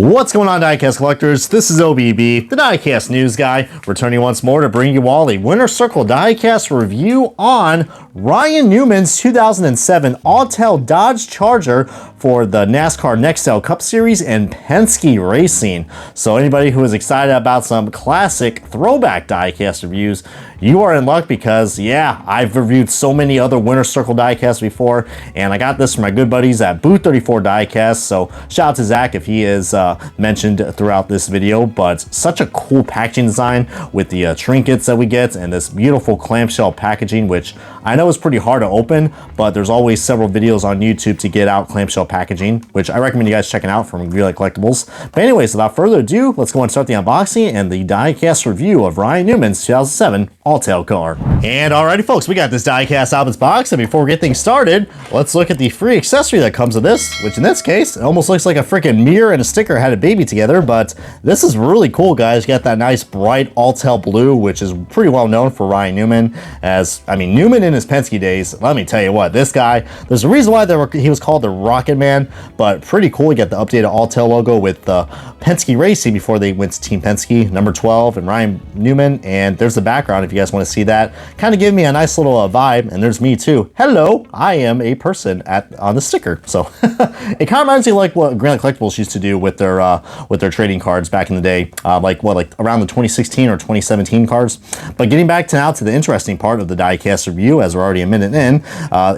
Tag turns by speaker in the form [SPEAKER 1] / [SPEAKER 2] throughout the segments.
[SPEAKER 1] What's going on, diecast collectors? This is OBB, the diecast news guy, returning once more to bring you all a Winner Circle diecast review on Ryan Newman's 2007 Alltel Dodge Charger for the NASCAR Nextel Cup Series and Penske Racing. So anybody who is excited about some classic throwback diecast reviews, you are in luck because, yeah, I've reviewed so many other Winner Circle diecasts before, and I got this from my good buddies at Booth 34 Diecast, so shout out to Zach if he is mentioned throughout this video. But such a cool packaging design with the trinkets that we get and this beautiful clamshell packaging, which I know is pretty hard to open, but there's always several videos on YouTube to get out clamshell packaging, which I recommend you guys checking out from Grille Collectibles. But anyways, without further ado, let's go and start the unboxing and the diecast review of Ryan Newman's 2007 Alltel car. And alrighty folks, we got this diecast out of its box, and before we get things started, let's look at the free accessory that comes with this, which in this case, it almost looks like a freaking mirror and a sticker had a baby together, but this is really cool, guys. You got that nice bright Alltel blue, which is pretty well known for Ryan Newman, as, I mean, Newman in his Penske days, let me tell you what, this guy, there's a reason why he was called the Rocket Man, but pretty cool. You got the updated Alltel logo with Penske Racing before they went to Team Penske, number 12, and Ryan Newman, and there's the background if you guys want to see that. Kind of giving me a nice little vibe, and there's me too. Hello, I am a person on the sticker. So it kind of reminds me of like what Grille Collectibles used to do with their trading cards back in the day, like around the 2016 or 2017 cards. But getting back to the interesting part of the diecast review, as we're already a minute in,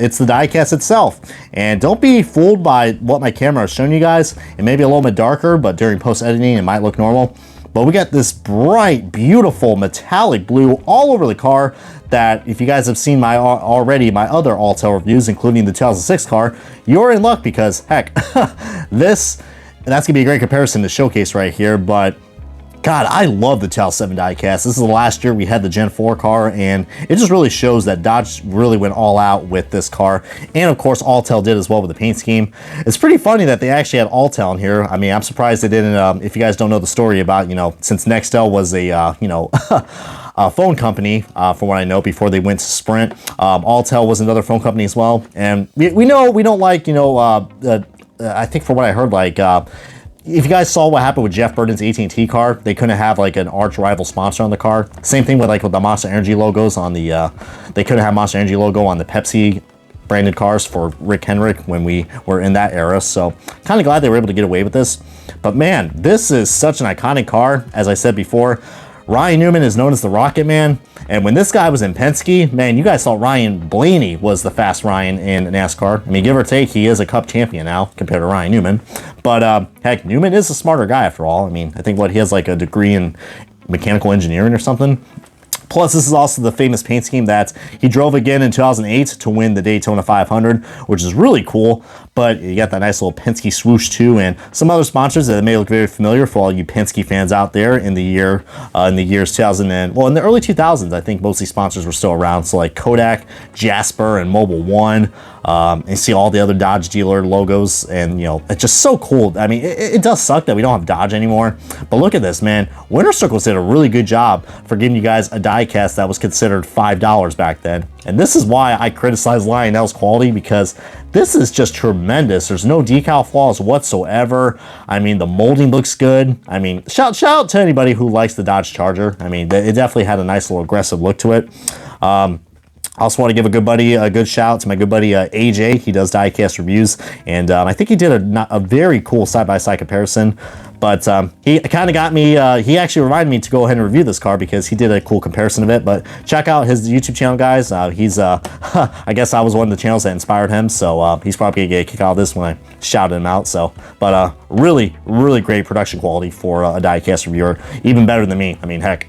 [SPEAKER 1] it's the diecast itself. And don't be fooled by what my camera is showing you guys. It may be a little bit darker, but during post editing it might look normal. But we got this bright, beautiful metallic blue all over the car that if you guys have seen my other Alltel reviews, including the 2006 car, you're in luck because, heck, that's going to be a great comparison to showcase right here. But God, I love the 2007 diecast. This is the last year we had the Gen 4 car, and it just really shows that Dodge really went all out with this car. And of course, Alltel did as well with the paint scheme. It's pretty funny that they actually had Alltel in here. I mean, I'm surprised they didn't, if you guys don't know the story about, since Nextel was a, a phone company, from what I know, before they went to Sprint. Alltel was another phone company as well. And we know we don't like, I think from what I heard, like, if you guys saw what happened with Jeff Burton's AT&T car, they couldn't have like an arch rival sponsor on the car. Same thing with the Monster Energy logos on the, they couldn't have Monster Energy logo on the Pepsi branded cars for Rick Hendrick when we were in that era. So kind of glad they were able to get away with this. But man, this is such an iconic car. As I said before, Ryan Newman is known as the Rocket Man, and when this guy was in Penske, man, you guys saw Ryan Blaney was the fast Ryan in NASCAR. I mean, give or take, he is a Cup champion now compared to Ryan Newman. But heck, Newman is a smarter guy after all. I mean, I think he has like a degree in mechanical engineering or something. Plus, this is also the famous paint scheme that he drove again in 2008 to win the Daytona 500, which is really cool. But you got that nice little Penske swoosh too, and some other sponsors that may look very familiar for all you Penske fans out there in the years 2000 and, well, in the early 2000s, I think most of these sponsors were still around. So like Kodak, Jasper, and Mobil 1. And you see all the other Dodge dealer logos, and it's just so cool. I mean, it does suck that we don't have Dodge anymore, but look at this, man. Winner Circles did a really good job for giving you guys a diecast that was considered $5 back then. And this is why I criticize Lionel's quality, because this is just tremendous. There's no decal flaws whatsoever. I mean, the molding looks good. I mean, shout out to anybody who likes the Dodge Charger. I mean, it definitely had a nice little aggressive look to it. I also want to give a good shout out to my good buddy AJ. He does diecast reviews, and I think he did a very cool side-by-side comparison. But he kind of got me, he actually reminded me to go ahead and review this car because he did a cool comparison of it. But check out his YouTube channel, guys. He's, I guess I was one of the channels that inspired him, so he's probably going to get a kick out of this when I shouted him out. So, but really, really great production quality for a diecast reviewer, even better than me. I mean, heck,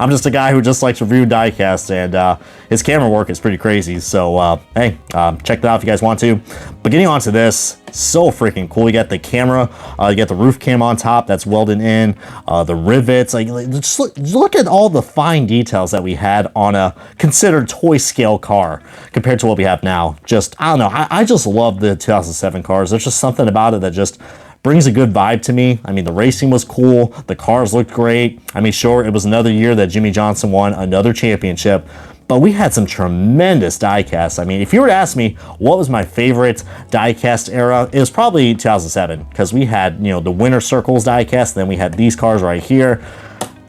[SPEAKER 1] I'm just a guy who just likes to review diecasts, and his camera work is pretty crazy. So, hey, check that out if you guys want to. But getting on to this, so freaking cool. You got the camera, you got the roof cam on top that's welded in, the rivets. Like, just look at all the fine details that we had on a considered toy scale car compared to what we have now. Just, I don't know, I just love the 2007 cars. There's just something about it that just brings a good vibe to me. I mean, the racing was cool. The cars looked great. I mean, sure, it was another year that Jimmy Johnson won another championship, but we had some tremendous diecasts. I mean, if you were to ask me what was my favorite diecast era, it was probably 2007, because we had, you know, the winter circles diecast, then we had these cars right here.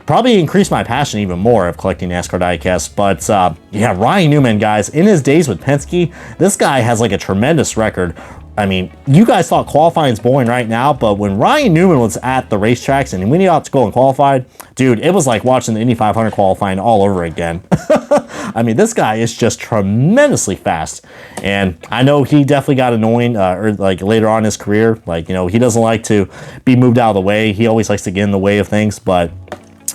[SPEAKER 1] Probably increased my passion even more of collecting NASCAR diecasts. But yeah, Ryan Newman, guys, in his days with Penske, this guy has like a tremendous record. I mean, you guys thought qualifying is boring right now, but when Ryan Newman was at the racetracks and when he got to go and qualified, dude, it was like watching the Indy 500 qualifying all over again. I mean, this guy is just tremendously fast. And I know he definitely got annoying or like later on in his career. Like, you know, he doesn't like to be moved out of the way. He always likes to get in the way of things, but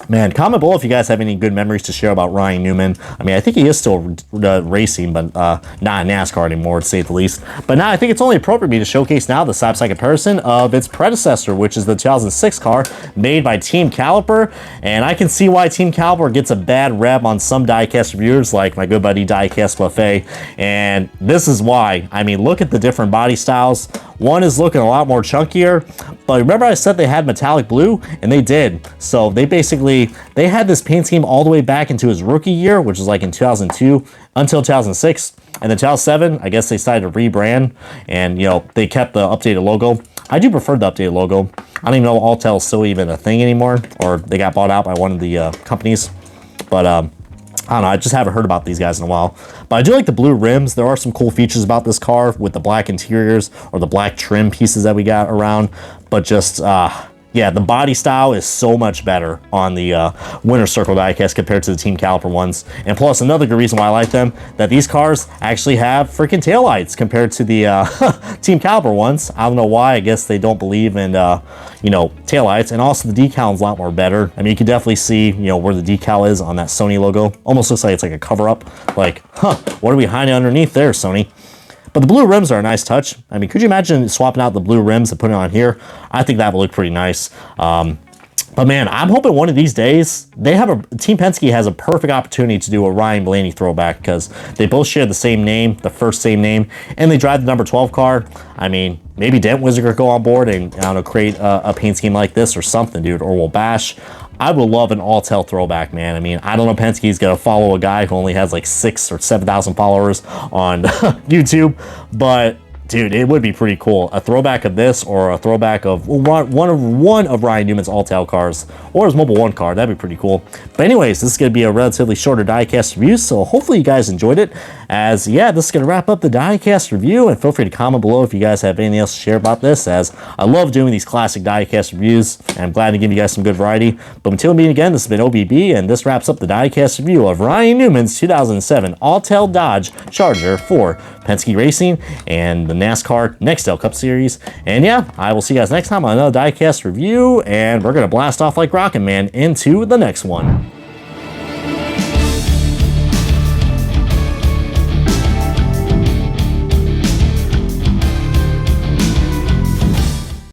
[SPEAKER 1] man, comment below if you guys have any good memories to share about Ryan Newman. I mean, I think he is still racing, but not in NASCAR anymore, to say the least. But now I think it's only appropriate for me to showcase now the side-by-side comparison of its predecessor, which is the 2006 car made by Team Caliper. And I can see why Team Caliper gets a bad rep on some diecast reviewers, like my good buddy Diecast Buffet. And this is why. I mean, look at the different body styles. One is looking a lot more chunkier, but remember I said they had metallic blue, and they did. So they basically, they had this paint scheme all the way back into his rookie year, which was like in 2002 until 2006. And then 2007, I guess they decided to rebrand, and you know, they kept the updated logo. I do prefer the updated logo. I don't even know if Alltel is still even a thing anymore, or they got bought out by one of the companies. But I don't know, I just haven't heard about these guys in a while. But I do like the blue rims. There are some cool features about this car with the black interiors or the black trim pieces that we got around. But just, yeah, the body style is so much better on the Winter Circle diecast compared to the Team Caliper ones. And plus, another good reason why I like them, that these cars actually have freaking taillights compared to the Team Caliper ones. I don't know why. I guess they don't believe in, you know, taillights. And also, the decal is a lot more better. I mean, you can definitely see, you know, where the decal is on that Sony logo. Almost looks like it's like a cover-up. Like, huh, what are we hiding underneath there, Sony? But the blue rims are a nice touch. I mean, could you imagine swapping out the blue rims and putting it on here? I think that would look pretty nice. But man, I'm hoping one of these days, Team Penske has a perfect opportunity to do a Ryan Blaney throwback, because they both share the same name, the first same name, and they drive the number 12 car. I mean, maybe Dent Wizard could go on board and, I don't know, create a paint scheme like this or something, dude, or we'll bash. I would love an Alltel throwback, man. I mean, I don't know if Penske's gonna follow a guy who only has like 6,000 or 7,000 followers on YouTube, but dude, it would be pretty cool. A throwback of this, or a throwback of one of Ryan Newman's Alltel cars, or his Mobile 1 car. That'd be pretty cool. But anyways, this is going to be a relatively shorter diecast review, so hopefully you guys enjoyed it. As, yeah, this is going to wrap up the diecast review, and feel free to comment below if you guys have anything else to share about this, as I love doing these classic diecast reviews, and I'm glad to give you guys some good variety. But until we meet again, this has been OBB, and this wraps up the diecast review of Ryan Newman's 2007 Alltel Dodge Charger for Penske Racing and the NASCAR Nextel Cup Series. And yeah, I will see you guys next time on another diecast review, and we're going to blast off like Rocket Man into the next one.